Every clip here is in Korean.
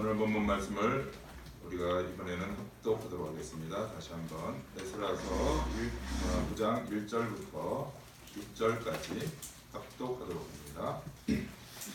오늘 본문 말씀을 우리가 이번에는 합독하도록 하겠습니다. 다시 한번 에스라서 9장 1절부터 6절까지 합독하도록 합니다.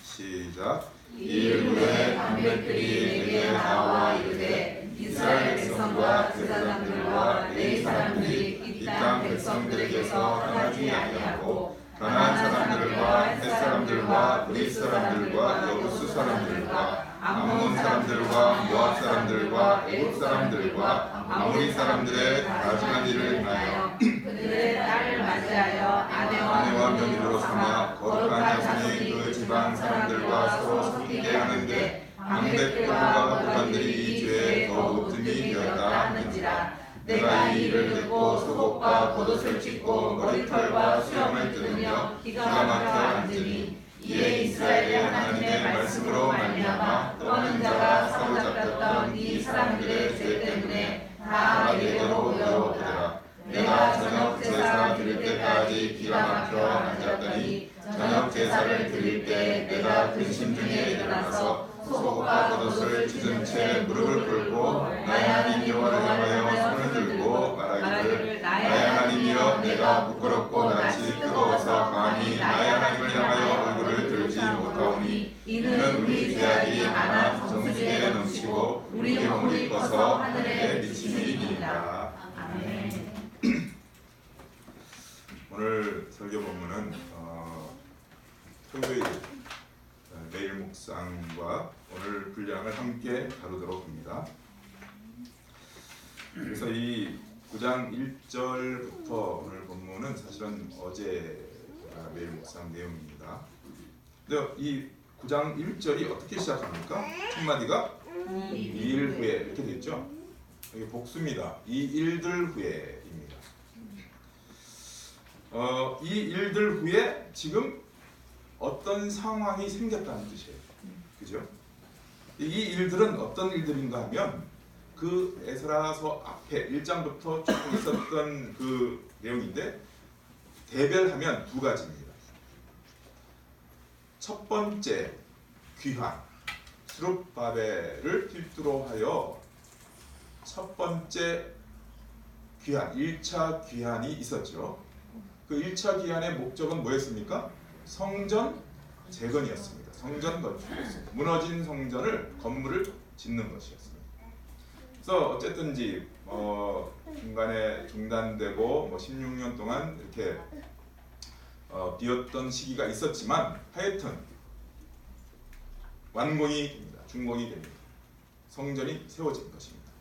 시작. 이일 후에 방백들이 내게 나와 이르되 이스라엘 백성과 제사장들과 레위 사람들이 이 땅 백성들에게서 떠나지 아니하고 가나안 사람들과 헷 사람들과 브리스 사람들과 여부스 사람들과 암몬 사람들과 모압 사람들과 애굽 사람들과 아모리 사람들의 가증한 일을 행하여 그들의 딸을 맞이하여 아내와 며느리로 삼아 거룩한 자손이 그 지방 사람들과 서로 섞이게 하는데 방백들과 고관들이 이 죄에 더욱 뜸이 되었다 하는지라. 내가 이 일을 듣고 속옷과 겉옷을 찢고 머리털과 수염을 뜯으며 기가 막혀 앉으니 이에 이스라엘의 하나님의 말씀으로 말미암아 떠는 자가 사로잡혔던 이 사람들의 죄 때문에 다 내게로 모여오더라. 내가 저녁 제사 드릴 때까지 기가 막혀 앉았더니 저녁 제사를 드릴 때 내가 근심 중에 일어나서 속옷과 겉옷을 찢은 채 무릎을 꿇고 나의 하나님 여호와를 향하여 손을 들고 말하기를 나의 하나님이여 내가 부끄럽고 낯이 뜨거워서 감히 나의 하나님을 향하여 얼굴을 들지 못하오니 이는 우리 죄악이 많아 정수지에 넘치고 우리 허물이 커서 하늘에 미치니이다. 아멘. 오늘 설교 본문은 토요일 매일 묵상과 오늘 분량을 함께 다루도록 합니다. 그래서 이 9장 1절부터 오늘 본문은 사실은 어제 매일 묵상 내용입니다. 근데 이 9장 1절이 어떻게 시작합니까? 첫 마디가 이 일 후에 이렇게 되어 있죠. 이게 복수입니다. 이 일들 후에입니다. 이 일들 후에 지금 어떤 상황이 생겼다는 뜻이에요. 그죠? 이 일들은 어떤 일들인가 하면 그 에스라서 앞에 1장부터 쭉 있었던 그 내용인데 대별하면 두 가지입니다. 첫 번째 귀환, 스룹바벨을 필두로 하여 첫 번째 귀환, 1차 귀환이 있었죠. 그 1차 귀환의 목적은 뭐였습니까? 성전 재건이었습니다. 성전 건축이었습니다. 무너진 성전을 건물을 짓는 것이었습니다. 그래서 어쨌든지 중간에 중단되고 16년 동안 이렇게 비었던 시기가 있었지만 하여튼 완공이 됩니다. 준공이 됩니다. 성전이 세워진 것입니다.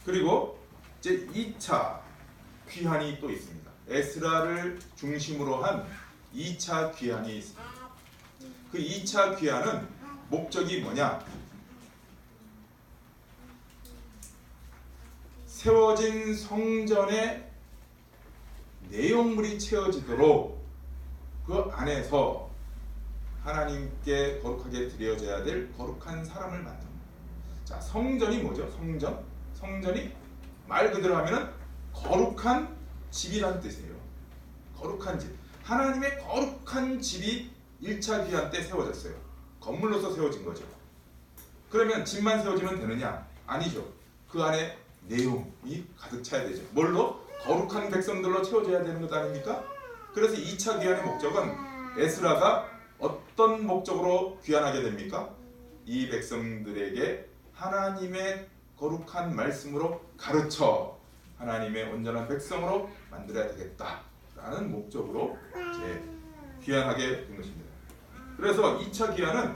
그리고 이제 2차 귀환이 또 있습니다. 에스라를 중심으로 한 2차 귀환이 있습니다. 그 2차 귀환은 목적이 뭐냐? 세워진 성전의 내용물이 채워지도록 그 안에서 하나님께 거룩하게 드려져야 될 거룩한 사람을 만듭니다. 자, 성전이 뭐죠? 성전이 말 그대로 하면은 거룩한 집이란 뜻이에요. 거룩한 집. 하나님의 거룩한 집이 1차 귀환 때 세워졌어요. 건물로서 세워진 거죠. 그러면 집만 세워지면 되느냐? 아니죠. 그 안에 내용이 가득 차야 되죠. 뭘로? 거룩한 백성들로 채워져야 되는 것 아닙니까? 그래서 2차 귀환의 목적은 에스라가 어떤 목적으로 귀환하게 됩니까? 이 백성들에게 하나님의 거룩한 말씀으로 가르쳐 하나님의 온전한 백성으로 만들어야 되겠다라는 목적으로 이제 귀환하게 된 것입니다. 그래서 2차 귀환은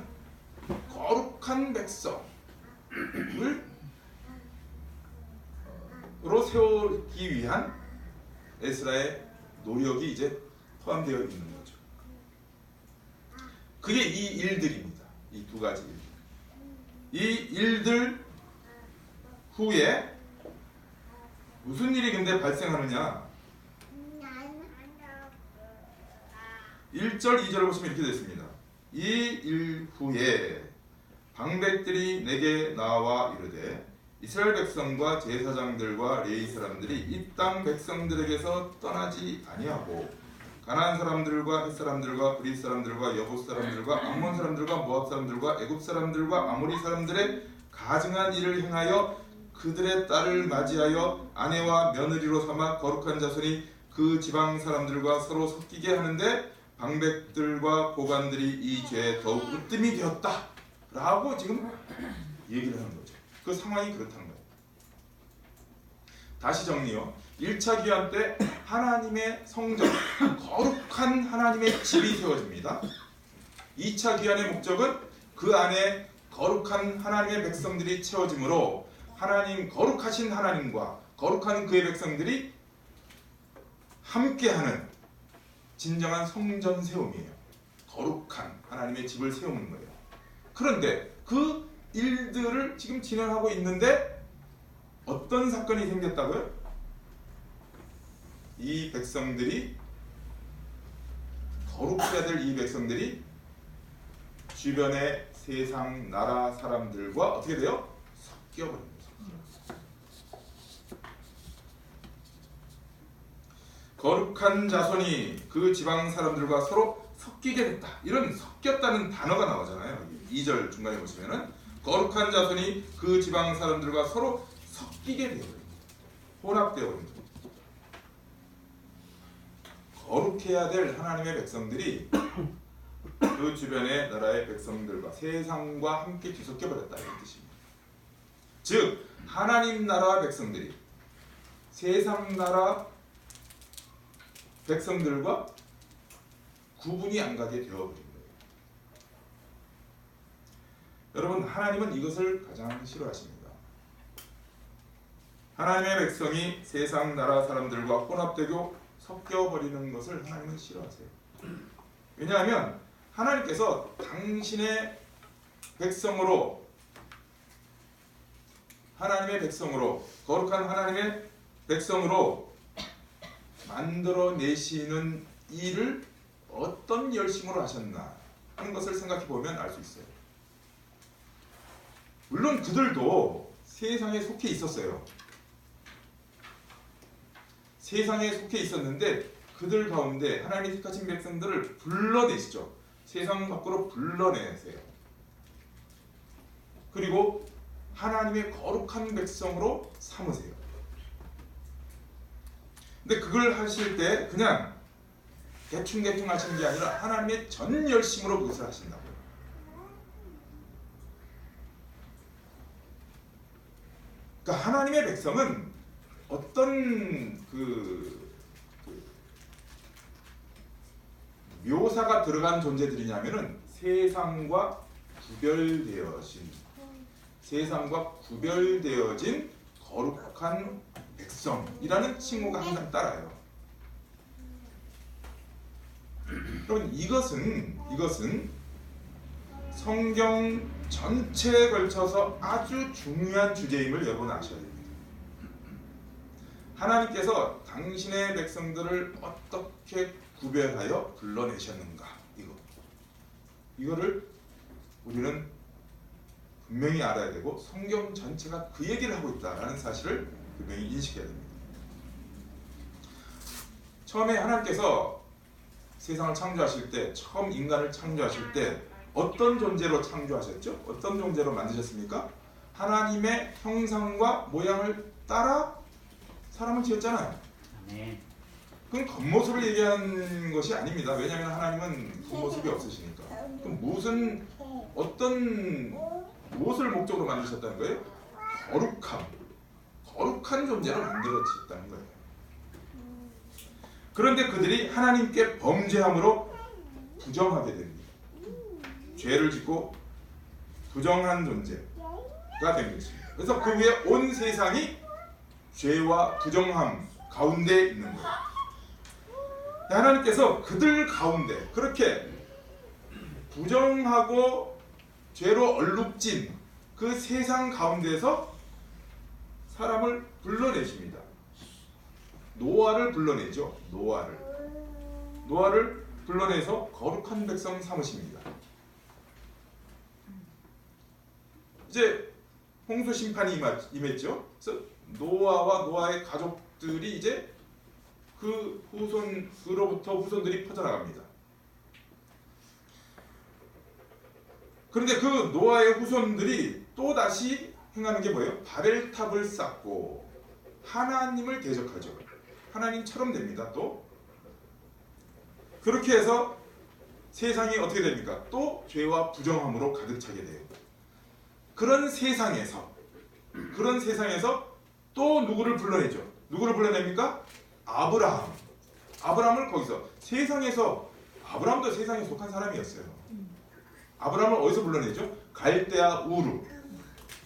거룩한 백성을 세우기 위한 에스라의 노력이 이제 포함되어 있는 거죠. 그게 이 일들입니다. 이 두 가지 일. 이 일들 후에 무슨 일이 근데 발생하느냐? 1절, 2절을 보시면 이렇게 됐습니다. 이 일 후에 방백들이 내게 나와 이르되 이스라엘 백성과 제사장들과 레위 사람들이 이 땅 백성들에게서 떠나지 아니하고 가나안 사람들과 헷 사람들과 브릿 사람들과 여봇 사람들과 암몬 사람들과 모압 사람들과 애굽 사람들과 아모리 사람들의 가증한 일을 행하여 그들의 딸을 맞이하여 아내와 며느리로 삼아 거룩한 자손이 그 지방 사람들과 서로 섞이게 하는데 방백들과 보관들이 이 죄에 더욱 으뜸이 되었다 라고 지금 얘기를 하는 거죠. 그 상황이 그렇다는 거예요. 다시 정리요. 1차 귀환 때 하나님의 성전, 거룩한 하나님의 집이 세워집니다. 2차 귀환의 목적은 그 안에 거룩한 하나님의 백성들이 채워지므로 하나님, 거룩하신 하나님과 거룩한 그의 백성들이 함께하는 진정한 성전 세움이에요. 거룩한 하나님의 집을 세우는 거예요. 그런데 그 일들을 지금 진행하고 있는데 어떤 사건이 생겼다고요? 이 백성들이, 거룩해야 될 이 백성들이 주변의 세상 나라 사람들과 어떻게 돼요? 섞여버립니다. 거룩한 자손이 그 지방 사람들과 서로 섞이게 됐다. 이런 섞였다는 단어가 나오잖아요. 2절 중간에 보시면은 거룩한 자손이 그 지방 사람들과 서로 섞이게 되어버립니다. 혼합되어버립니다. 거룩해야 될 하나님의 백성들이 그 주변의 나라의 백성들과 세상과 함께 뒤섞여버렸다 이런 뜻입니다. 즉 하나님 나라 백성들이 세상 나라 백성들과 구분이 안 가게 되어버린 거예요. 여러분, 하나님은 이것을 가장 싫어하십니다. 하나님의 백성이 세상 나라 사람들과 혼합되고 섞여버리는 것을 하나님은 싫어하세요. 왜냐하면 하나님께서 당신의 백성으로, 하나님의 백성으로, 거룩한 하나님의 백성으로 만들어내시는 일을 어떤 열심으로 하셨나 하는 것을 생각해 보면 알 수 있어요. 물론 그들도 세상에 속해 있었어요. 세상에 속해 있었는데 그들 가운데 하나님이 택하신 백성들을 불러내시죠. 세상 밖으로 불러내세요. 그리고 하나님의 거룩한 백성으로 삼으세요. 근데 그걸 하실 때 그냥 대충대충 하시는 게 아니라 하나님의 전 열심으로 그것을 하신다고요. 그러니까 하나님의 백성은 어떤 묘사가 들어간 존재들이냐면은 세상과 구별되어진 거룩한 백성이라는 칭호가 항상 따라요. 여러분, 이것은 성경 전체에 걸쳐서 아주 중요한 주제임을 여러분 아셔야 됩니다. 하나님께서 당신의 백성들을 어떻게 구별하여 불러내셨는가, 이거를 우리는 분명히 알아야 되고 성경 전체가 그 얘기를 하고 있다는 사실을 분명히 인식해야 됩니다. 처음에 하나님께서 세상을 창조하실 때, 처음 인간을 창조하실 때 어떤 존재로 창조하셨죠? 어떤 존재로 만드셨습니까? 하나님의 형상과 모양을 따라 사람을 지었잖아요. 아멘. 그건 겉모습을 얘기하는 것이 아닙니다. 왜냐하면 하나님은 겉모습이 없으시니까. 그럼 무엇을 목적으로 만드셨다는 거예요? 거룩한 존재로 만들어졌다는 거예요. 그런데 그들이 하나님께 범죄함으로 부정하게 됩니다. 죄를 짓고 부정한 존재가 된 것입니다. 그래서 그 위에 온 세상이 죄와 부정함 가운데 있는 거예요. 하나님께서 그들 가운데 그렇게 부정하고 죄로 얼룩진 그 세상 가운데서 사람을 불러내십니다. 노아를 불러내죠. 노아를 불러내서 거룩한 백성 삼으십니다. 이제 홍수 심판이 임했죠. 그래서 노아와 노아의 가족들이 이제 그 그로부터 후손들이 퍼져나갑니다. 그런데 그 노아의 후손들이 또 다시 행하는 게 뭐예요? 바벨탑을 쌓고 하나님을 대적하죠. 하나님처럼 됩니다. 또 그렇게 해서 세상이 어떻게 됩니까? 또 죄와 부정함으로 가득 차게 돼요. 그런 세상에서 또 누구를 불러내죠? 누구를 불러냅니까? 아브라함을 거기서 세상에서, 아브라함도 세상에 속한 사람이었어요. 아브라함을 어디서 불러내죠? 갈대아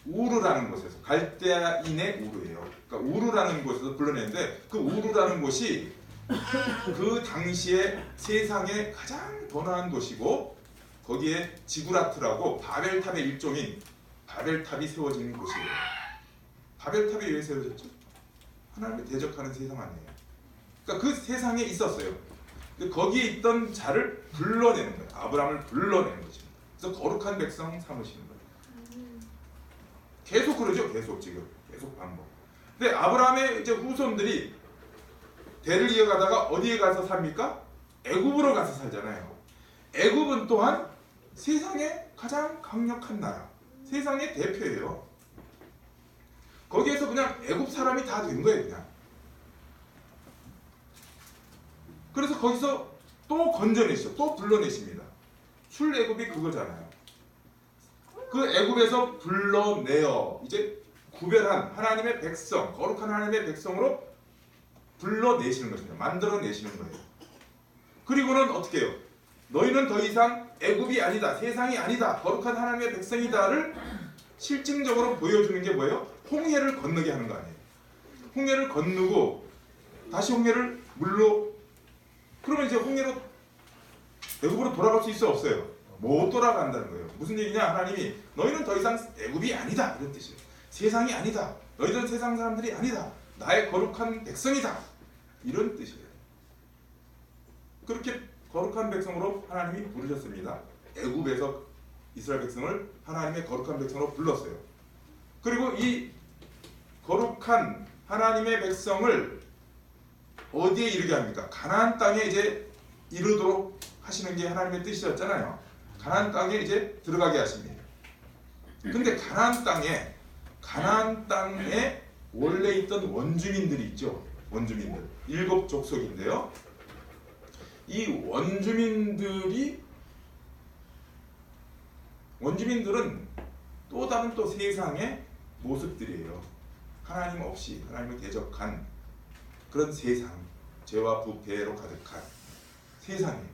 우르라는 곳에서, 갈대아인의 우르예요. 그러니까 우르라는 곳에서 불러내는데, 그 우르라는 곳이 그 당시에 세상에 가장 번화한 도시고, 거기에 지구라트라고 바벨탑의 일종인 바벨탑이 세워진 곳이에요. 바벨탑이 왜 세워졌죠? 하나님을 대적하는 세상 아니에요. 그러니까 그 세상에 있었어요. 근데 거기에 있던 자를 불러내는 거예요. 아브라함을 불러내는 것입니다. 그래서 거룩한 백성 삼으시는 거예요. 계속 그러죠. 계속 반복. 근데 아브라함의 이제 후손들이 대를 이어가다가 어디에 가서 삽니까? 애굽으로 가서 살잖아요. 애굽은 또한 세상의 가장 강력한 나라, 세상의 대표예요. 거기에서 그냥 애굽 사람이 다 된 거예요, 그냥. 그래서 거기서 또 건져내시죠. 또 불러내십니다. 출애굽이 그거잖아요. 그 애굽에서 불러내어 이제 구별한 하나님의 백성, 거룩한 하나님의 백성으로 불러내시는 것입니다. 만들어내시는 거예요. 그리고는 어떻게 해요? 너희는 더 이상 애굽이 아니다, 세상이 아니다, 거룩한 하나님의 백성이다를 실증적으로 보여주는 게 뭐예요? 홍해를 건너게 하는 거 아니에요. 홍해를 건너고 다시 홍해를 물로, 그러면 이제 홍해로 애굽으로 돌아갈 수 있어 없어요? 못 돌아간다는 거예요. 무슨 얘기냐? 하나님이 너희는 더 이상 애굽이 아니다 이런 뜻이에요. 세상이 아니다. 너희들은 세상 사람들이 아니다. 나의 거룩한 백성이다. 이런 뜻이에요. 그렇게 거룩한 백성으로 하나님이 부르셨습니다. 애굽에서 이스라엘 백성을 하나님의 거룩한 백성으로 불렀어요. 그리고 이 거룩한 하나님의 백성을 어디에 이르게 합니까? 가나안 땅에 이제 이르도록 하시는 게 하나님의 뜻이었잖아요. 가나안 땅에 이제 들어가게 하십니다. 근데 가나안 땅에 원래 있던 원주민들이 있죠. 원주민들. 7 족속인데요. 이 원주민들은 또 다른 또 세상의 모습들이에요. 하나님 없이 하나님을 대적한 그런 세상, 죄와 부패로 가득한 세상이에요.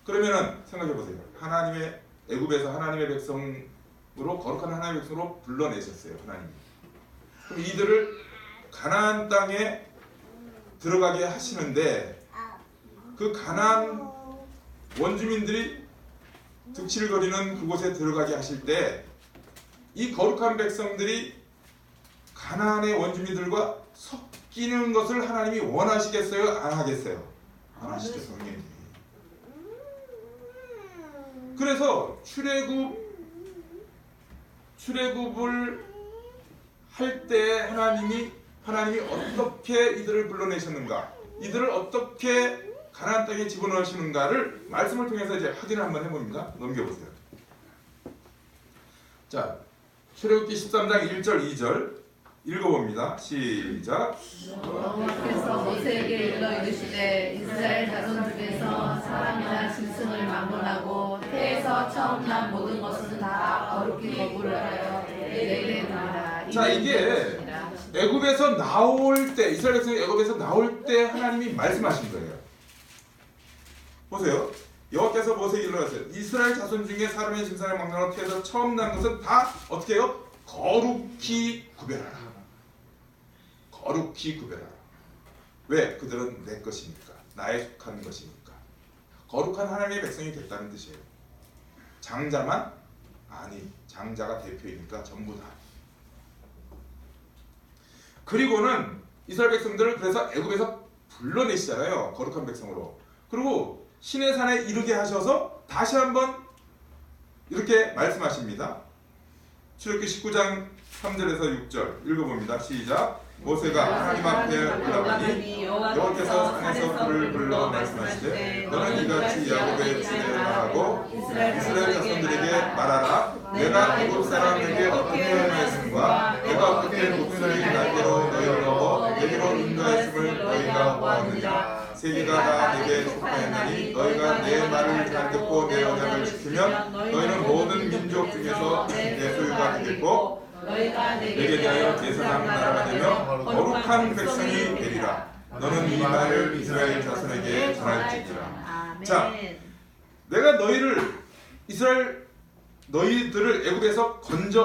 그러면은 생각해 보세요. 하나님의 애굽에서 하나님의 백성으로, 거룩한 하나님의 백성으로 불러내셨어요. 하나님이. 그럼 이들을 가나안 땅에 들어가게 하시는데, 그 가나안 원주민들이 득실거리는 그곳에 들어가게 하실 때 이 거룩한 백성들이 가나안의 원주민들과 섞이는 것을 하나님이 원하시겠어요? 안 하겠어요? 안 하시죠, 성령님이. 그래서 출애굽을 할 때 하나님이 어떻게 이들을 불러내셨는가, 이들을 어떻게 가나안 땅에 집어넣으시는가를 말씀을 통해서 이제 확인을 한번 해봅니다. 넘겨보세요. 자, 출애굽기 13장 1절 2절 읽어봅니다. 시작. 여호와께서 모세에게 일러 이르시되 이스라엘 자손 중에서 사람이나 짐승을 막론하고 태에서 처음 난 모든 것은 다 거룩히 거부를 하여 내게 드리라. 자, 이게 애굽에서 나올 때, 이스라엘 백성이 애굽에서 나올 때 하나님이 말씀하신 거예요. 보세요. 여호와께서 모세에게 일러가시되 이스라엘 자손 중에 사람의 짐승을 막론하고 태에서 처음 난 것은 다 어떻게 해요? 거룩히 구별하라. 거룩히 구별하라. 왜? 그들은 내 것이니까, 나에 속한 것이니까. 거룩한 하나님의 백성이 됐다는 뜻이에요. 장자만? 아니, 장자가 대표이니까 전부 다. 그리고는 이스라엘 백성들을 그래서 애굽에서 불러내시잖아요. 거룩한 백성으로. 그리고 신의 산에 이르게 하셔서 다시 한번 이렇게 말씀하십니다. 출애굽기 19장 3절에서 6절 읽어봅니다. 시작. 모세가 하나님 앞에 올라가니 여호와께서 산에서 그를 불러 말씀하시되 너는 이같이 야곱의 집에 말하고 이스라엘 자손들에게 말하라. 내가 애굽 사람에게 어떻게 행하였음과 내가 어떻게 목소리 날개로 너희를 넘어 내게로 인도하였음을 너희가 보았느냐. 세계가 다 내게 속하였나니 너희가 내 말을 잘 듣고 내 언약을 지키면 너희는 모든 민족 중에서 내 소유가 되겠고 내게 대하여 제사장 나라가 되며 거룩한 백성이 되리라. 너는 이 말을 이스라엘 자손에게 전할지니라. 자, 내가 너희들을 애굽에서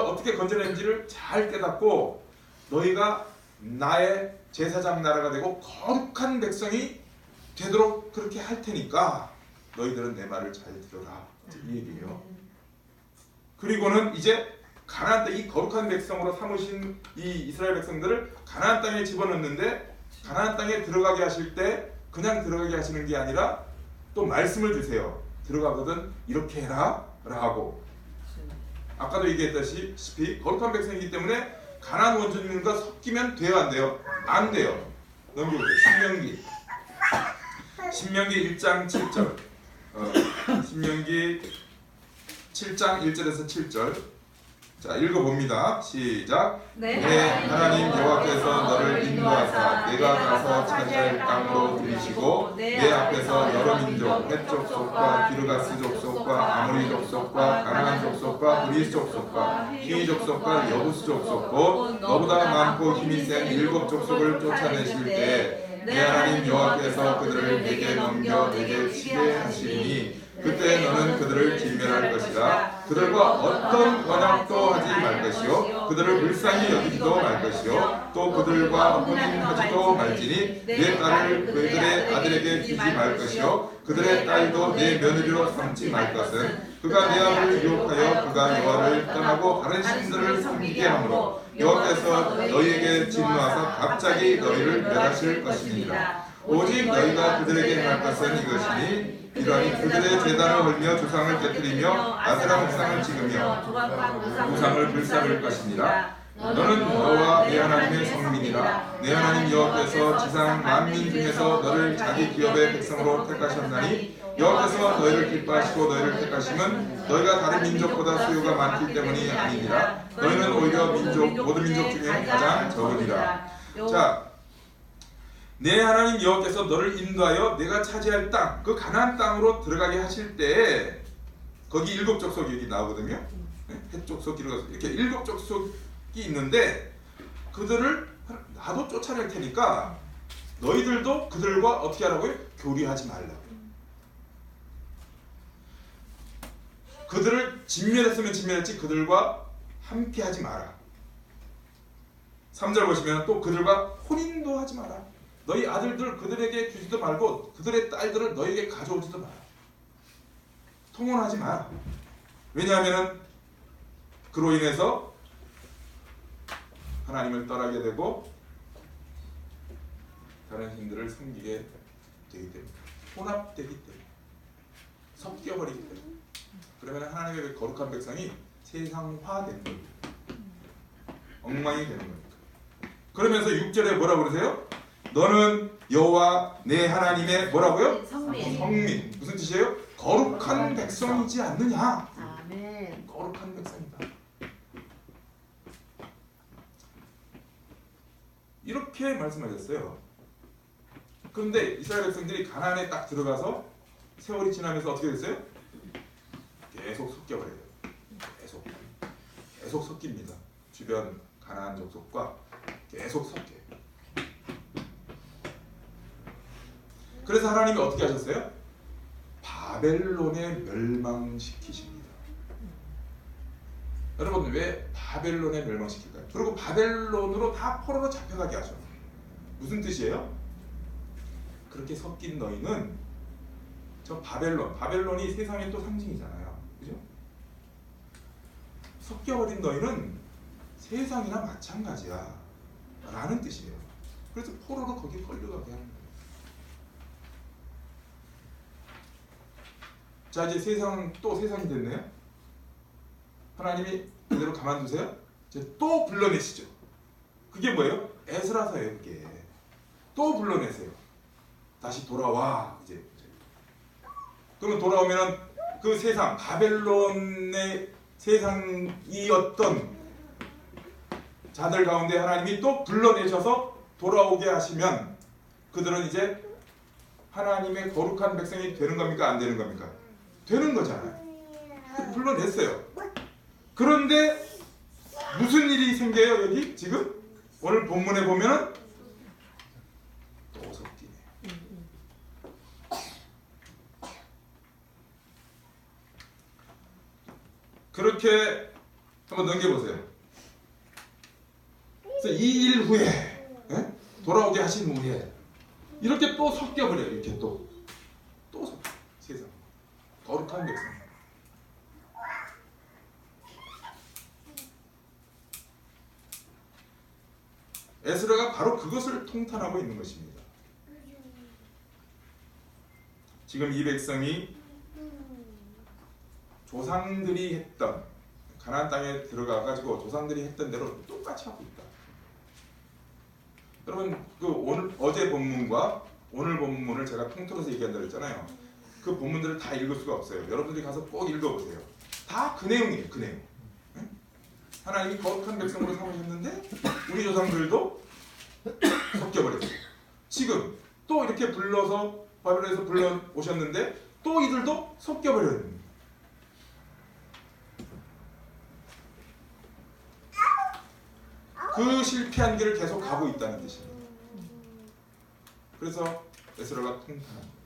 어떻게 건져낸지를 잘 깨닫고 너희가 나의 제사장 나라가 되고 거룩한 백성이 되도록 그렇게 할 테니까 너희들은 내 말을 잘 들어라. 이 얘기예요. 그리고는 이제 가나안 땅, 이 거룩한 백성으로 삼으신 이 이스라엘 백성들을 가나안 땅에 집어넣는데 가나안 땅에 들어가게 하실 때 그냥 들어가게 하시는 게 아니라 또 말씀을 주세요. 들어가거든 이렇게 해라 라고. 아까도 얘기했다시피 거룩한 백성이기 때문에 가나안 원주민과 섞이면 돼요, 안 돼요? 안 돼요. 넘겨보세요. 신명기 1장 7절. 신명기 7장 1절에서 7절. 자, 읽어봅니다. 시작. 내 하나님 여호와께서 너를 인도하사 내가 가서 차지할 땅으로 들이시고 내 앞에서 여러 민족, 헷 족속과 기르가스 족속과 아모리 족속과 가나안 족속과 브리스 족속과 히위 족속과 여부스 족속 곧 너보다 많고 힘이 센 7 족속을 쫓아내실 때 내 하나님 여호와께서 그들을 내게 넘겨 내게 치게 하시리니 그때 너는 그들을 진멸할 것이라. 그들과 어떤 언약도 하지 말 것이요 그들을 불쌍히 여기지도 말 것이요 또 그들과 혼인하지도 말지니 내 딸을 그들의 아들에게 주지 말 것이요 그들의 딸도 내 며느리로 삼지 말 것은 그가 내 아들을 유혹하여 그가 여호와를 떠나고 다른 신들을 섬기게 하므로 여호와께서 너희에게 진노하사 갑자기 너희를 멸하실 것이니라. 오직 너희가 그들에게 행할 것은 이것이니 이러니 그들의 제단을 헐며 주상을 깨뜨리며 아세라 목상을 찍으며 우상을 불사를 것이니라. 너는 너와 내 하나님의 성민이라. 내 하나님 여호와께서 지상 만민 중에서 너를 자기 기업의 백성으로 택하셨나니 여호와께서 너희를 기뻐하시고 너희를 택하심은 너희가 다른 민족보다 수요가 많기 때문이 아니니라. 너희는 오히려 모든 민족 중에 가장 적으니라. 자, 내 하나님 여호와께서 너를 인도하여 내가 차지할 땅, 그 가나안 땅으로 들어가게 하실 때 거기 7 족속이 여기 나오거든요. 헷 족속, 기르가스 이렇게 7 족속이 있는데 그들을 나도 쫓아낼 테니까 너희들도 그들과 어떻게 하라고요? 교류하지 말라고. 그들을 진멸했으면 진멸했지 그들과 함께하지 마라. 3절 보시면 또 그들과 혼인도 하지 마라. 너희 아들들 그들에게 주지도 말고 그들의 딸들을 너희에게 가져오지도 마라. 통혼하지 마라. 왜냐하면 그로 인해서 하나님을 떠나게 되고 다른 신들을 섬기게 되기 때문에 혼합되기 때문에 섞여버리기 때문에 그러면 하나님의 거룩한 백성이 세상화되는 겁니다. 엉망이 되는 겁니다. 그러면서 6절에 뭐라고 그러세요? 너는 여호와 내 하나님의 뭐라고요? 성민. 무슨 뜻이에요? 거룩한 백성이지 않느냐? 아멘. 거룩한 백성이다. 이렇게 말씀하셨어요. 그런데 이스라엘 백성들이 가나안에 딱 들어가서 세월이 지나면서 어떻게 됐어요? 계속 섞여버려요. 계속 섞입니다. 주변 가나안 족속과 계속 섞여요. 그래서 하나님이 어떻게 하셨어요? 바벨론에 멸망시키십니다. 여러분 왜 바벨론에 멸망시킬까요? 그리고 바벨론으로 다 포로로 잡혀가게 하죠. 무슨 뜻이에요? 그렇게 섞인 너희는 저 바벨론이 세상의 또 상징이잖아요. 그죠? 섞여버린 너희는 세상이나 마찬가지야 라는 뜻이에요. 그래서 포로로 거기 끌려가게 하는 거예요. 자, 이제 세상이 됐네요. 하나님이 그대로 가만두세요. 이제 또 불러내시죠. 그게 뭐예요? 에스라서예요. 그게 또 불러내세요. 다시 돌아와. 이제 그러면 돌아오면은 그 세상 바벨론의 세상이었던 자들 가운데 하나님이 또 불러내셔서 돌아오게 하시면 그들은 이제 하나님의 거룩한 백성이 되는 겁니까? 안 되는 겁니까? 되는 거잖아요. 불러냈어요. 그런데 무슨 일이 생겨요? 여기 지금 오늘 본문에 보면은 또 섞이네. 그렇게 한번 넘겨보세요. 그래서 이 일 후에 돌아오게 하신 후에 이렇게 또 섞여버려요. 이렇게 또 섞여. 세상 거룩한 백성. 에스라가 바로 그것을 통탄하고 있는 것입니다. 지금 이 백성이 조상들이 했던 가나안 땅에 들어가 가지고 조상들이 했던 대로 똑같이 하고 있다. 여러분 그 어제 본문과 오늘 본문을 제가 통틀어서 얘기한다고 했잖아요. 그 본문들을 다 읽을 수가 없어요. 여러분들이 가서 꼭 읽어보세요. 다 그 내용이에요. 그 내용. 하나님이 거룩한 백성으로 삼으셨는데 우리 조상들도 섞여버렸어요. 지금 또 이렇게 불러서 바벨론에서 불러 오셨는데 또 이들도 섞여버렸는. 그 실패한 길을 계속 가고 있다는 뜻입니다. 그래서 에스라가 통탄합니다.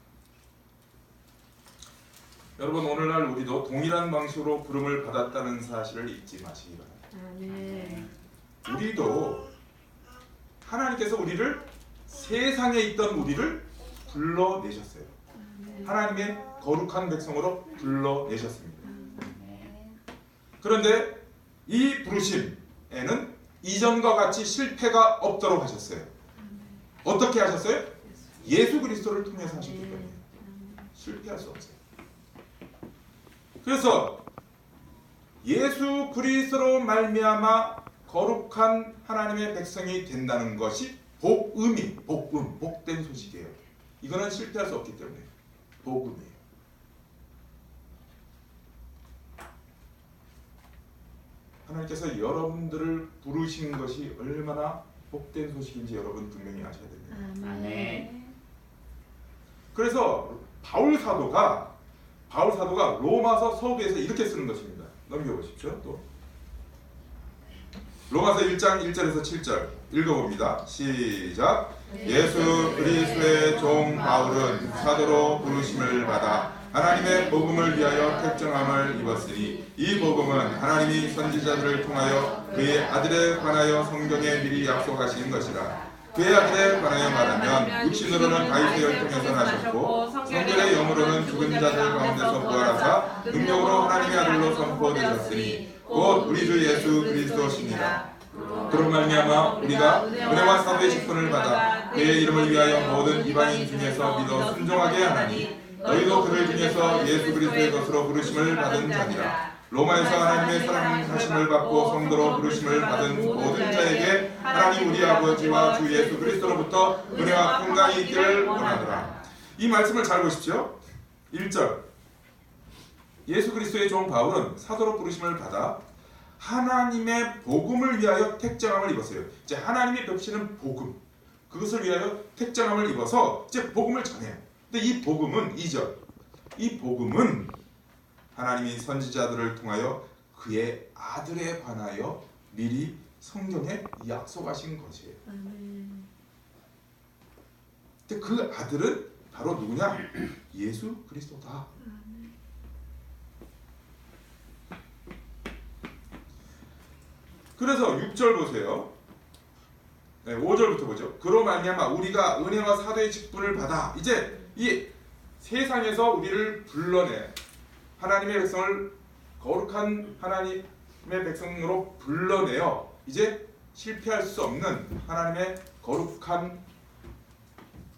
여러분 오늘날 우리도 동일한 방식으로 부름을 받았다는 사실을 잊지 마시기 바랍니다. 우리도 하나님께서 우리를 세상에 있던 우리를 불러내셨어요. 하나님의 거룩한 백성으로 불러내셨습니다. 그런데 이 부르심에는 이전과 같이 실패가 없도록 하셨어요. 어떻게 하셨어요? 예수 그리스도를 통해서 하셨기 때문에 실패할 수 없어요. 그래서 예수 그리스도로 말미암아 거룩한 하나님의 백성이 된다는 것이 복된 소식이에요. 이거는 실패할 수 없기 때문에 복음이에요. 하나님께서 여러분들을 부르신 것이 얼마나 복된 소식인지 여러분 분명히 아셔야 됩니다. 아멘. 그래서 바울 사도가 로마서 서기에서 이렇게 쓰는 것입니다. 넘겨보십시오. 또 로마서 1장 1절에서 7절 읽어봅니다. 시작. 예수 그리스도의 종 바울은 사도로 부르심을 받아 하나님의 복음을 위하여 택정함을 입었으니 이 복음은 하나님이 선지자들을 통하여 그의 아들에 관하여 성경에 미리 약속하신 것이라. 그의 아들에 관하여 말하면 육신으로는 다윗의 혈통에서 나셨고 성결의 영으로는 죽은 자들 가운데서 부활하사 능력으로 하나님의 아들로 선포되셨으니 곧 우리 주 예수 그리스도시니라. 그런 말미암아 우리가 은혜와 사도의 직분을 받아 그의 이름을 위하여 모든 이방인 중에서 믿어 순종하게 하나니 너희도 그들 중에서 예수 그리스도의 것으로 부르심을 받은 자니라. 로마에서 하나님의 사랑하심을 받고 성도로 부르심을 받은 모든 자에게 하나님 우리 아버지와 주 예수 그리스도로부터 은혜와 평강이 있기를 원하노라. 이 말씀을 잘 보십시오. 1절 예수 그리스도의 종 바울은 사도로 부르심을 받아 하나님의 복음을 위하여 택정함을 입었어요. 이제 하나님이 벽시는 복음, 그것을 위하여 택정함을 입어서 이제 복음을 전해요. 근데 이 복음은 2절 이 복음은 하나님이 선지자들을 통하여 그의 아들에 관하여 미리 성경에 약속하신 것이에요. 근데 그 아들은 바로 누구냐? 예수 그리스도다. 그래서 6절 보세요. 5절부터 보죠. 그로 말미암아 우리가 은혜와 사도의 직분을 받아 이제 이 세상에서 우리를 불러내 하나님의 백성을 거룩한 하나님의 백성으로 불러내어 이제 실패할 수 없는 하나님의 거룩한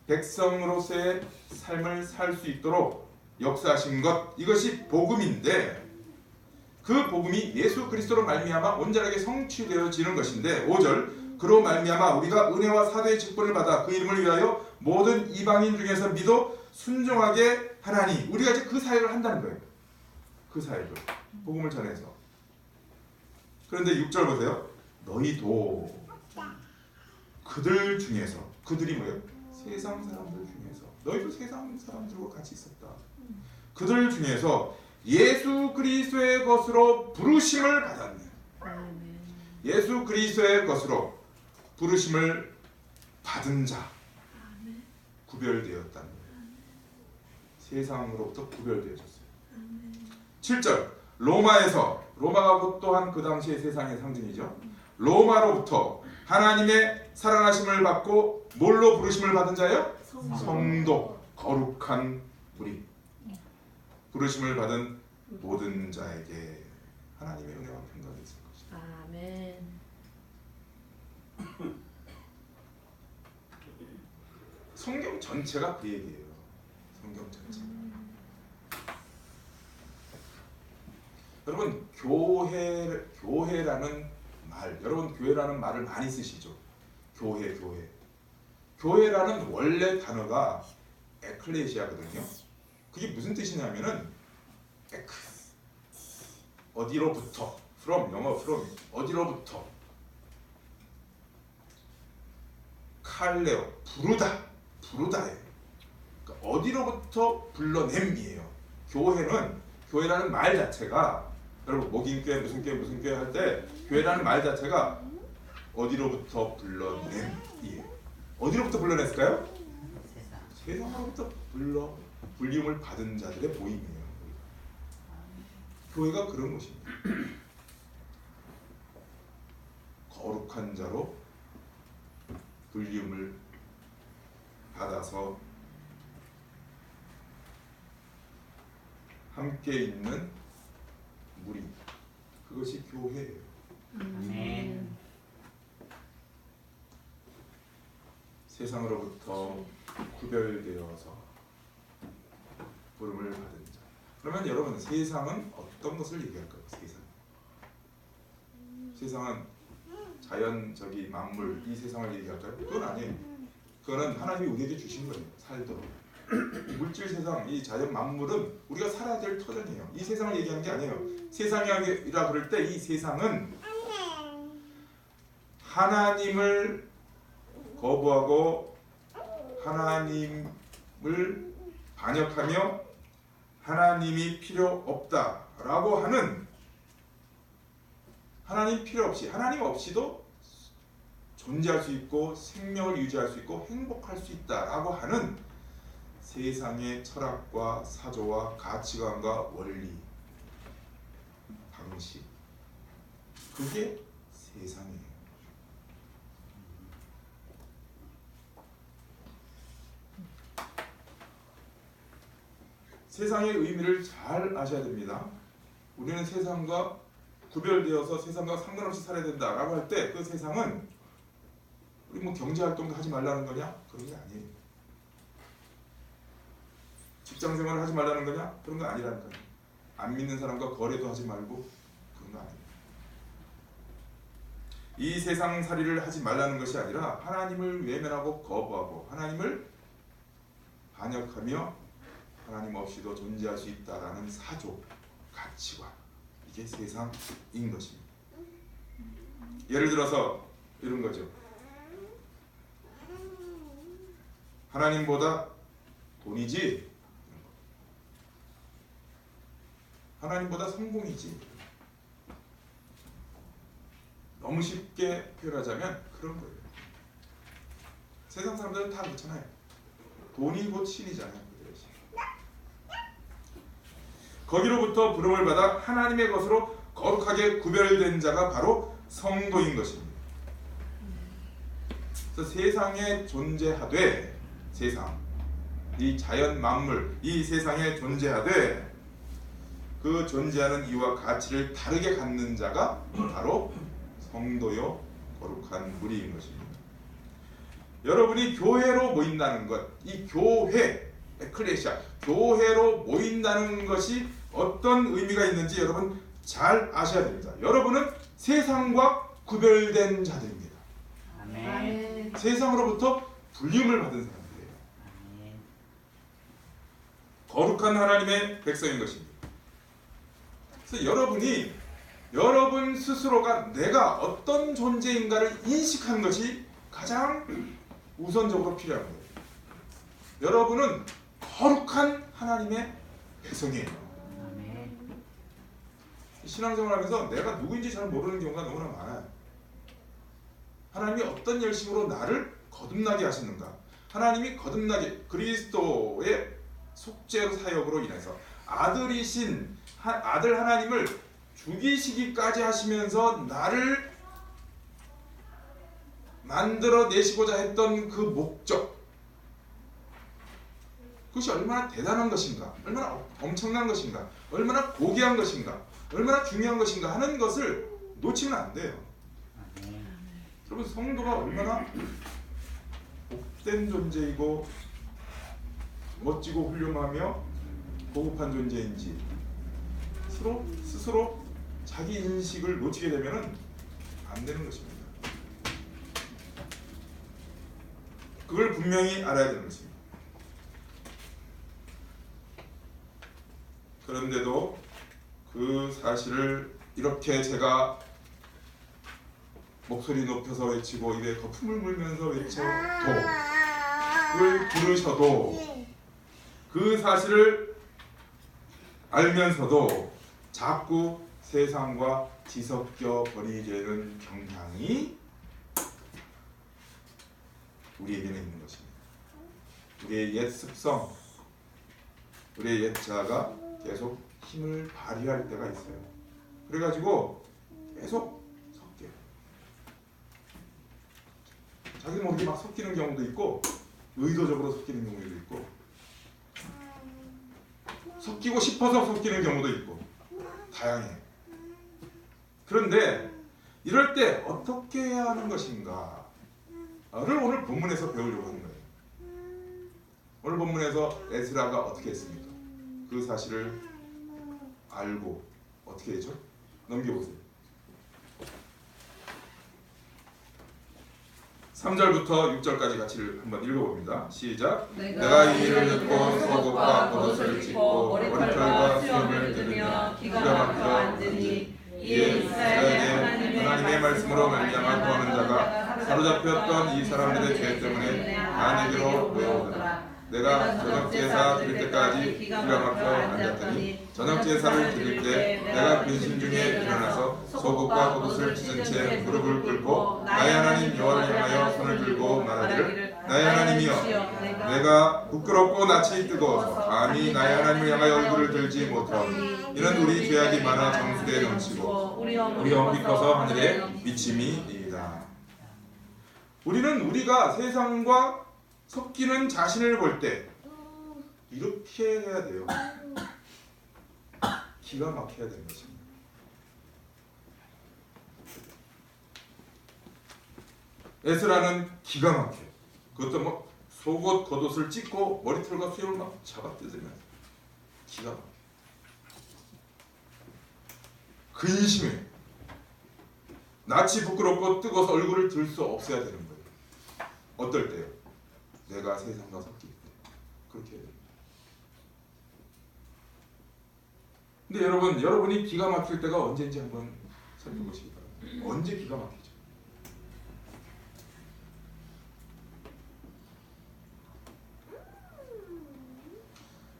백성으로서의 삶을 살 수 있도록 역사하신 것, 이것이 복음인데 그 복음이 예수 그리스도로 말미암아 온전하게 성취되어지는 것인데 5절 그로 말미암아 우리가 은혜와 사도의 직분을 받아 그 이름을 위하여 모든 이방인 중에서 믿어 순종하게 하나니. 우리가 이제 그 사역을 한다는 거예요. 그 사역을 복음을 전해서. 그런데 6절 보세요. 너희도 그들 중에서, 그들이 뭐예요? 세상 사람들 중에서. 너희도 세상 사람들과 같이 있었다. 그들 중에서 예수 그리스도의 것으로 부르심을 받았네. 예수 그리스도의 것으로 부르심을 받은 자, 구별되었다는 거예요. 세상으로부터 구별되어졌어요. 7절 로마가 곧 또한 그 당시의 세상의 상징이죠. 로마로부터 하나님의 사랑하심을 받고 뭘로 부르심을 받은 자예요? 성도, 거룩한 무리. 부르심을 받은 모든 자에게 하나님의 은혜와 평강이 있을 것이다. 아멘. 성경 전체가 그 얘기예요. 성경 전체가. 여러분 교회라는 말, 여러분 교회라는 말을 많이 쓰시죠. 교회라는 원래 단어가 에클레시아거든요. 그게 무슨 뜻이냐면은 에크스, 어디로부터, from, 영어 from, 어디로부터, 칼레오, 부르다예요. 그러니까 어디로부터 불러냄이에요. 교회라는 말 자체가, 여러분 목인교회 무슨 교회 할 때 교회라는 말 자체가 어디로부터 불러냄이에요. 어디로부터 불러냈을까요? 세상으로부터 불림을 받은 자들의 모임이에요. 교회가 그런 곳입니다. 거룩한 자로 불림을 받아서 함께 있는 무리, 그것이 교회예요. 아멘. 세상으로부터 구별되어서 부름을 받은 자. 그러면 여러분, 세상은 어떤 것을 얘기할까요? 세상은 자연적인 만물, 이 세상을 얘기할까요? 그건 아니에요. 그거는 하나님이 우리에게 주신 거예요. 살도록. 물질 세상, 이 자연 만물은 우리가 살아야 될 터전이에요. 이 세상을 얘기하는 게 아니에요. 세상이라 그럴 때 이 세상은 하나님을 거부하고 하나님을 반역하며 하나님이 필요 없다라고 하는, 하나님 필요 없이, 하나님 없이도 존재할 수 있고 생명을 유지할 수 있고 행복할 수 있다라고 하는 세상의 철학과 사조와 가치관과 원리, 방식, 그게 세상이에요. 세상의 의미를 잘 아셔야 됩니다. 우리는 세상과 구별되어서 세상과 상관없이 살아야 된다라고 할 때 그 세상은 우리 뭐 경제활동도 하지 말라는 거냐? 그런 게 아니에요. 직장생활을 하지 말라는 거냐? 그런 거 아니라는 거예요. 안 믿는 사람과 거래도 하지 말고 그런 거 아니에요. 이 세상살이를 하지 말라는 것이 아니라 하나님을 외면하고 거부하고 하나님을 반역하며 하나님 없이도 존재할 수 있다라는 사조, 가치관, 이게 세상인 것입니다. 예를 들어서 이런 거죠. 하나님보다 돈이지, 하나님보다 성공이지. 너무 쉽게 표현하자면 그런 거예요. 세상 사람들은 다 그렇잖아요. 돈이 곧 신이잖아요. 거기로부터 부름을 받아 하나님의 것으로 거룩하게 구별된 자가 바로 성도인 것입니다. 그래서 세상에 존재하되, 세상, 이 자연 만물, 이 세상에 존재하되 그 존재하는 이유와 가치를 다르게 갖는 자가 바로 성도요 거룩한 무리인 것입니다. 여러분이 교회로 모인다는 것, 이 교회, 에클레시아, 교회로 모인다는 것이 어떤 의미가 있는지 여러분 잘 아셔야 됩니다. 여러분은 세상과 구별된 자들입니다. 아멘. 세상으로부터 불림을 받은 사람들이에요. 아멘. 거룩한 하나님의 백성인 것입니다. 그래서 여러분 스스로가 내가 어떤 존재인가를 인식하는 것이 가장 우선적으로 필요한 거예요. 여러분은 거룩한 하나님의 백성이에요. 아멘. 신앙생활하면서 내가 누구인지 잘 모르는 경우가 너무나 많아요. 하나님이 어떤 열심으로 나를 거듭나게 하셨는가? 하나님이 거듭나게 그리스도의 속죄 사역으로 인해서 아들이신 아들 하나님을 죽이시기까지 하시면서 나를 만들어내시고자 했던 그 목적, 그것이 얼마나 대단한 것인가, 얼마나 엄청난 것인가, 얼마나 고귀한 것인가, 얼마나 중요한 것인가 하는 것을 놓치면 안 돼요. 아멘. 여러분, 성도가 얼마나 복된 존재이고 멋지고 훌륭하며 고급한 존재인지 스스로 자기 인식을 놓치게 되면 안 되는 것입니다. 그걸 분명히 알아야 되는 것입니다. 그런데도 그 사실을 이렇게 제가 목소리 높여서 외치고 입에 거품을 물면서 외쳐도, 그걸 들으셔도, 그 사실을 알면서도 자꾸 세상과 뒤섞여 버리려는 경향이 우리에게는 있는 것입니다. 우리의 옛 습성, 우리의 옛 자아가 계속 힘을 발휘할 때가 있어요. 그래가지고 계속 섞여요. 자기 모르게 막 섞이는 경우도 있고, 의도적으로 섞이는 경우도 있고, 섞이고 싶어서 섞이는 경우도 있고, 다양해요. 그런데 이럴 때 어떻게 해야 하는 것인가를 오늘 본문에서 배우려고 하는 거예요. 오늘 본문에서 에스라가 어떻게 했습니까? 그 사실을 알고 어떻게 했죠? 넘겨보세요. 3절부터 6절까지 같이 한번 읽어봅니다. 시작. 내가 이 일을 듣고 속옷과 겉옷을 찢고 머리털과 수염을 들으며 기가 막혀 앉으니 이에 이스라엘의 하나님의 말씀으로 말미암아 구하는 자가 사로잡혔던 이 사람들의 죄 때문에 다 내게로 모여오더라. 내가 저녁 제사 드릴 때까지 기가 막혀 앉았더니 저녁 제사를 드릴 때 내가 근심 중에 일어나서 속옷과 겉옷을 찢은 채 무릎을 꿇고 나의 하나님 여호와를 향하여 손을 들고 말하기를 나의 하나님이여, 내가 부끄럽고 낯이 뜨거워서 감히 나의 하나님을 향하여 얼굴을 들지 못하오니 이는 우리 죄악이 많아 정수리에 넘치고 우리 영이 커서 하늘에 미침이니이다. 우리는 우리가 세상과 섞이는 자신을 볼 때 이렇게 해야 돼요. 기가 막혀야 되는 것입니다. 에스라는 기가 막혀요. 그것도 뭐 속옷 겉옷을 찢고 머리털과 수염을 막 잡아뜯으면 기가 막혀요. 근심해. 낯이 부끄럽고 뜨거워서 얼굴을 들 수 없어야 되는 거예요. 어떨 때요? 내가 세상과 섞일 때 그렇게 해야 됩니다. 근데 여러분이 기가 막힐 때가 언제인지 한번 살펴보시기 바랍니다. 언제 기가 막히죠?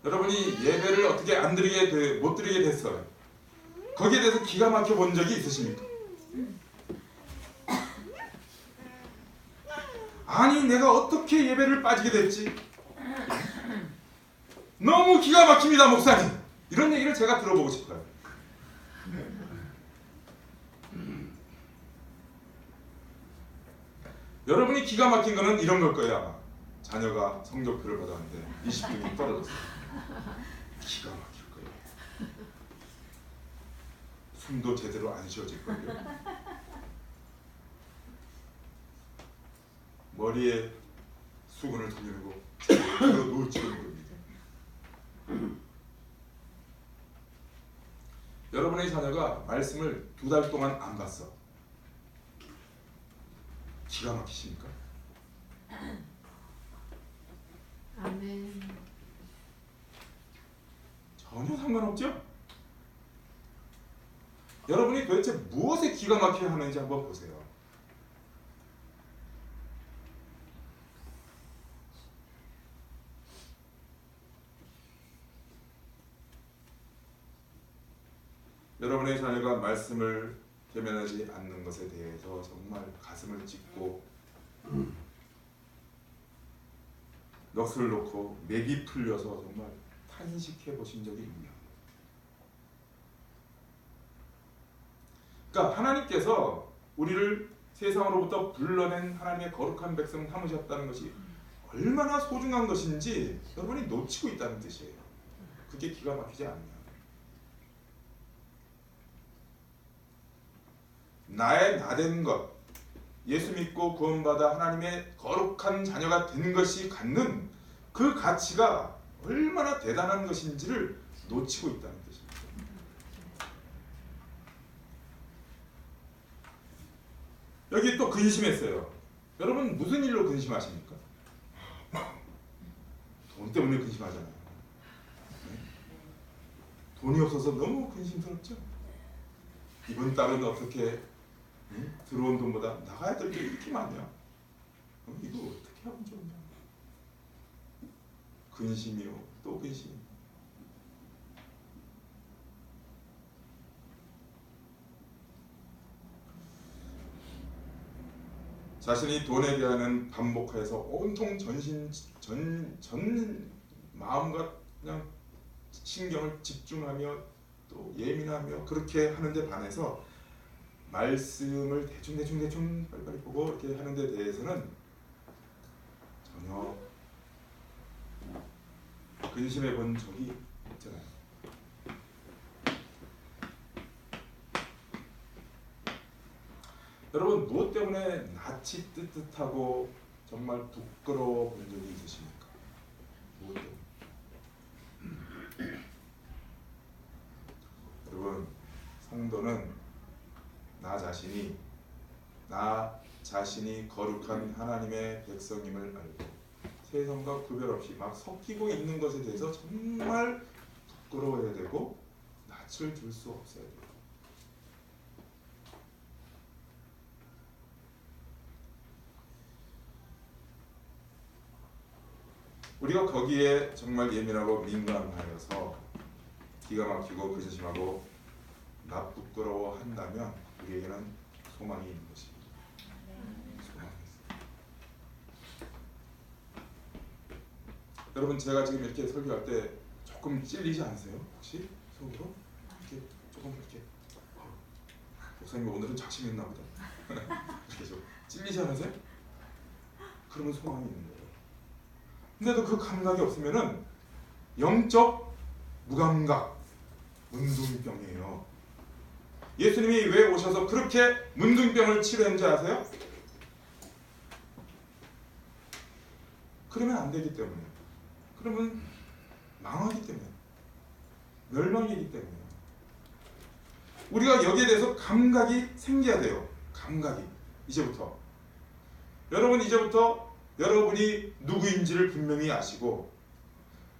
여러분이 예배를 어떻게 못 드리게 됐어요. 거기에 대해서 기가 막혀 본 적이 있으십니까? 아니, 내가 어떻게 예배를 빠지게 됐지? 너무 기가 막힙니다, 목사님. 이런 얘기를 제가 들어보고 싶어요. 여러분이 기가 막힌 거는 이런 걸 거예요. 아마 자녀가 성적표를 받았는데 20등이 떨어졌어요. 기가 막힐 거예요. 숨도 제대로 안 쉬어질 거예요. 머리에 수건을 돌리고 제대로 놓을지도 모릅니다. 여러분의 자녀가 말씀을 2달 동안 안 봤어. 기가 막히십니까? 아멘. 전혀 상관없죠? 여러분이 도대체 무엇에 기가 막혀 하는지 한번 보세요. 여러분의 자녀가 말씀을 대면하지 않는 것에 대해서 정말 가슴을 찢고 넋을 놓고 맥이 풀려서 정말 탄식해 보신 적이 있나요? 그러니까 하나님께서 우리를 세상으로부터 불러낸 하나님의 거룩한 백성 삼으셨다는 것이 얼마나 소중한 것인지 여러분이 놓치고 있다는 뜻이에요. 그게 기가 막히지 않나요? 나의 나된 것, 예수 믿고 구원받아 하나님의 거룩한 자녀가 된 것이 갖는 그 가치가 얼마나 대단한 것인지를 놓치고 있다는 뜻입니다. 여기 또 근심했어요. 여러분 무슨 일로 근심하십니까? 돈 때문에 근심하잖아요. 네? 돈이 없어서 너무 근심스럽죠? 이번 달은 어떻게 들어온 돈보다 나가야 될 게 이렇게 많냐? 이거 어떻게 하면 좋냐? 근심이요, 또 근심. 자신이 돈에 대한 반복해서 온통 전 마음과 그냥 신경을 집중하며 또 예민하며 그렇게 하는데 반해서 말씀을 대충 빨리빨리 보고 이렇게 하는 데 대해서는 전혀 근심해 본 적이 없잖아요. 여러분 무엇 때문에 낯이 뜨뜻하고 정말 부끄러워 본 적이 있으십니까? 무엇 때문에? 여러분 성도는 나 자신이 거룩한 하나님의 백성임을 알고 세상과 구별 없이 막 섞이고 있는 것에 대해서 정말 부끄러워해야 되고 낯을 들 수 없어야 돼요. 우리가 거기에 정말 예민하고 민감하여서 기가 막히고 근심하고 나 부끄러워 한다면 우리에게는 소망이 있는 것입니다. 소망이 있어요. 여러분 제가 지금 이렇게 설교할 때 조금 찔리지 않으세요? 혹시 속으로? 이렇게 조금 이렇게 목사님 오늘은 작심했나 보다. 이렇게 좀 찔리지 않으세요? 그러면 소망이 있는 거예요. 근데도 그 감각이 없으면은 영적 무감각, 문둥병이에요. 예수님이 왜 오셔서 그렇게 문둥병을 치료했는지 아세요? 그러면 안 되기 때문에, 그러면 망하기 때문에, 멸망이기 때문에 우리가 여기에 대해서 감각이 생겨야 돼요. 감각이 이제부터 여러분이 누구인지를 분명히 아시고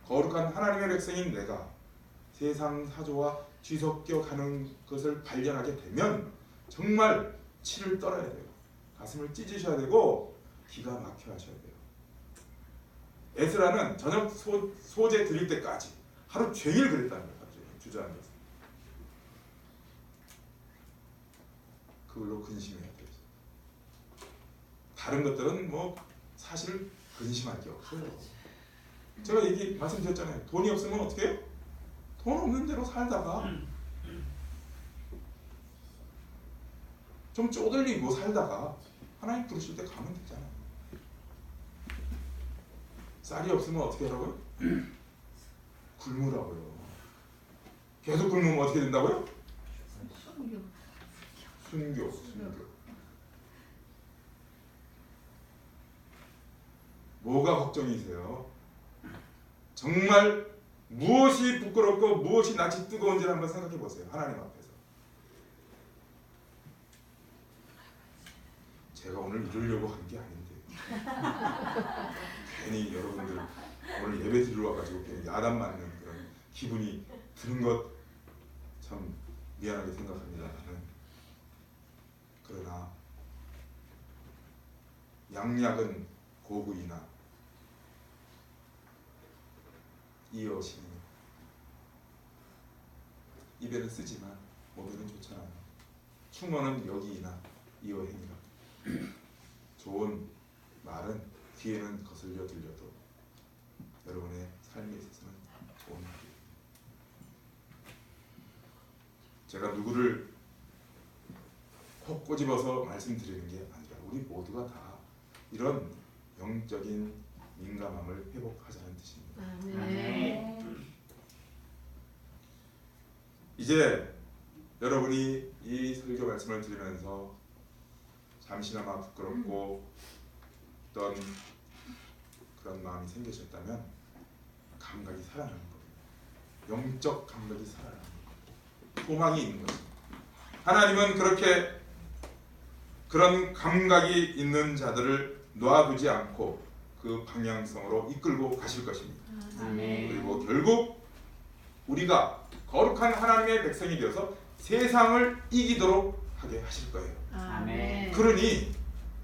거룩한 하나님의 백성인 내가 세상 사조와 뒤섞여 가는 것을 발견하게 되면 정말 치를 떨어야 돼요. 가슴을 찢으셔야 되고 기가 막혀 하셔야 돼요. 에스라는 저녁 소재 드릴 때까지 하루 종일 그랬다는 거예요. 주저앉아서. 그걸로 근심해야 돼요. 다른 것들은 뭐 사실 근심할 게 없어요. 제가 말씀드렸잖아요. 돈이 없으면 어떻게 해요? 돈 없는 대로 살다가 좀 쪼들리고 살다가 하나님 부르실 때 가면 되잖아요. 쌀이 없으면 어떻게 하라고요? 굶으라고요. 계속 굶으면 어떻게 된다고요? 순교. 뭐가 걱정이세요? 정말 무엇이 부끄럽고 무엇이 낯이 뜨거운지를 한번 생각해 보세요. 하나님 앞에서. 제가 오늘 이러려고 한 게 아닌데 괜히 여러분들 오늘 예배 드리러 와가지고 그냥 야단 맞는 그런 기분이 드는 것 참 미안하게 생각합니다. 그러나 양약은 고부이나 이어시니 입에는 쓰지만 목에는 좋잖아요. 충어는 여기이나 이어행이라. 좋은 말은 귀에는 거슬려 들려도 여러분의 삶에 있어서는 좋은 말이에요. 제가 누구를 콕 꼬집어서 말씀드리는 게 아니라 우리 모두가 다 이런 영적인 민감함을 회복하자는 뜻입니다. 아멘. 이제 여러분이 이 설교 말씀을 들으면서 잠시나마 부끄럽고 어떤 그런 마음이 생기셨다면 감각이 살아나는 거예요. 영적 감각이 살아나는 거예요. 소망이 있는 거죠. 하나님은 그렇게 그런 감각이 있는 자들을 놔두지 않고 그 방향성으로 이끌고 가실 것입니다. 아멘. 그리고 결국 우리가 거룩한 하나님의 백성이 되어서 세상을 이기도록 하게 하실 거예요. 아멘. 그러니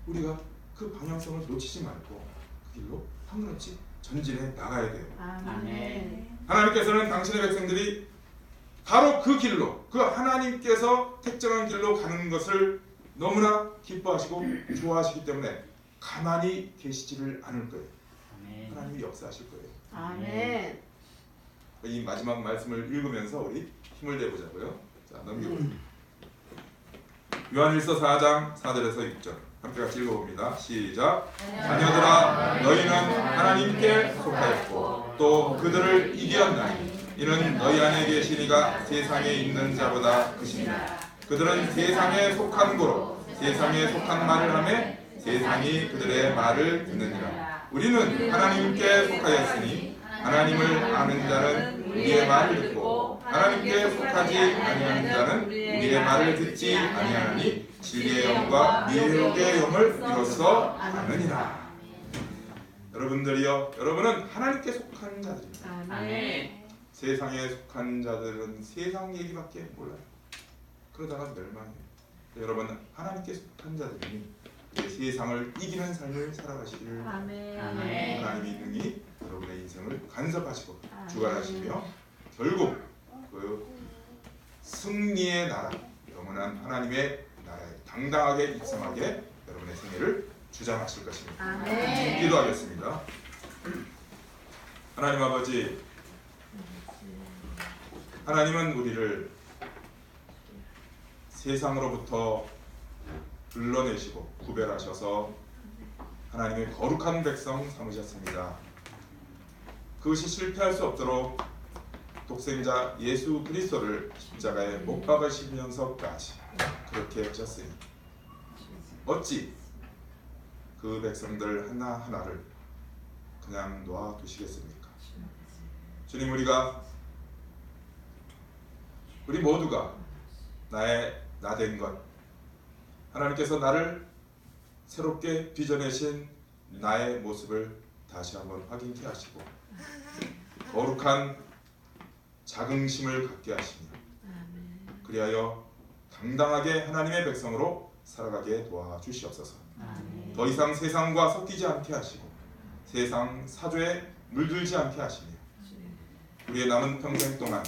우리가 그 방향성을 놓치지 말고 그 길로 한걸음씩 전진해 나가야 돼요. 아멘. 하나님께서는 당신의 백성들이 바로 그 길로, 그 하나님께서 택정한 길로 가는 것을 너무나 기뻐하시고 좋아하시기 때문에 가만히 계시지를 않을 거예요. 하나님이 역사하실 거예요. 아멘. 이 마지막 말씀을 읽으면서 우리 힘을 내보자고요. 자, 넘겨보세요. 요한일서 4장 4절에서 6절 함께 같이 읽어봅니다. 시작. 자녀들아 너희는 하나님께 속하였고 또 그들을 이겼나니 이는 너희 안에 계신 이가 세상에 있는 자보다 크시니라. 그들은 세상에 속한 고로 세상에 속한 말을 하매 세상이 그들의 말을 듣느니라. 우리는 하나님께 속하였으니 하나님을 아는 자는 우리의 말을 듣고 하나님께 속하지 아니하는 자는 우리의 말을 듣지 아니하니 진리의 영과 미혹의 영을 이로써 아느니라. 여러분들이요, 여러분은 하나님께 속한 자들입니다. 아멘. 세상에 속한 자들은 세상 얘기밖에 몰라요. 그러다가 멸망해요. 여러분 하나님께 속한 자들이니 세상을 이기는 삶을 살아가시길 아멘. 하나님이 능히 여러분의 인생을 간섭하시고 주관하시며 결국 그 승리의 나라, 영원한 하나님의 나라에 당당하게 입성하게 여러분의 생애를 주장하실 것입니다. 아멘. 기도하겠습니다. 하나님 아버지, 하나님은 우리를 세상으로부터 불러내시고 구별하셔서 하나님의 거룩한 백성 삼으셨습니다. 그것이 실패할 수 없도록 독생자 예수 그리스도를 십자가에 못 박으시면서까지 그렇게 하셨으니 어찌 그 백성들 하나하나를 그냥 놔두시겠습니까? 주님, 우리 모두가 나의 나된 것, 하나님께서 나를 새롭게 빚어내신 나의 모습을 다시 한번 확인케 하시고 거룩한 자긍심을 갖게 하시며 그리하여 당당하게 하나님의 백성으로 살아가게 도와주시옵소서. 더 이상 세상과 섞이지 않게 하시고 세상 사조에 물들지 않게 하시며 우리의 남은 평생 동안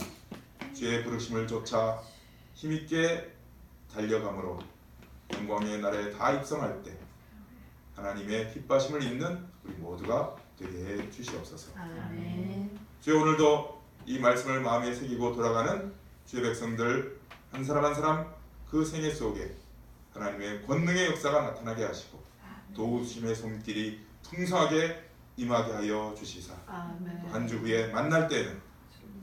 주의 부르심을 쫓아 힘있게 달려감으로 영광의 날에 다 입성할 때 하나님의 기뻐하심을 입는 우리 모두가 되게 해 주시옵소서. 아멘. 주여, 오늘도 이 말씀을 마음에 새기고 돌아가는 주의 백성들 한 사람 한 사람 그 생애 속에 하나님의 권능의 역사가 나타나게 하시고 도우심의 손길이 풍성하게 임하게 하여 주시사 한 주 후에 만날 때는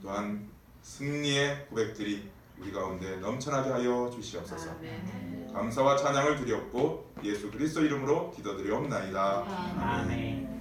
또한 승리의 고백들이 우리 가운데 넘쳐나게 하여 주시옵소서. 감사와 찬양을 드렸고 예수 그리스도 이름으로 기도드리옵나이다. 아멘.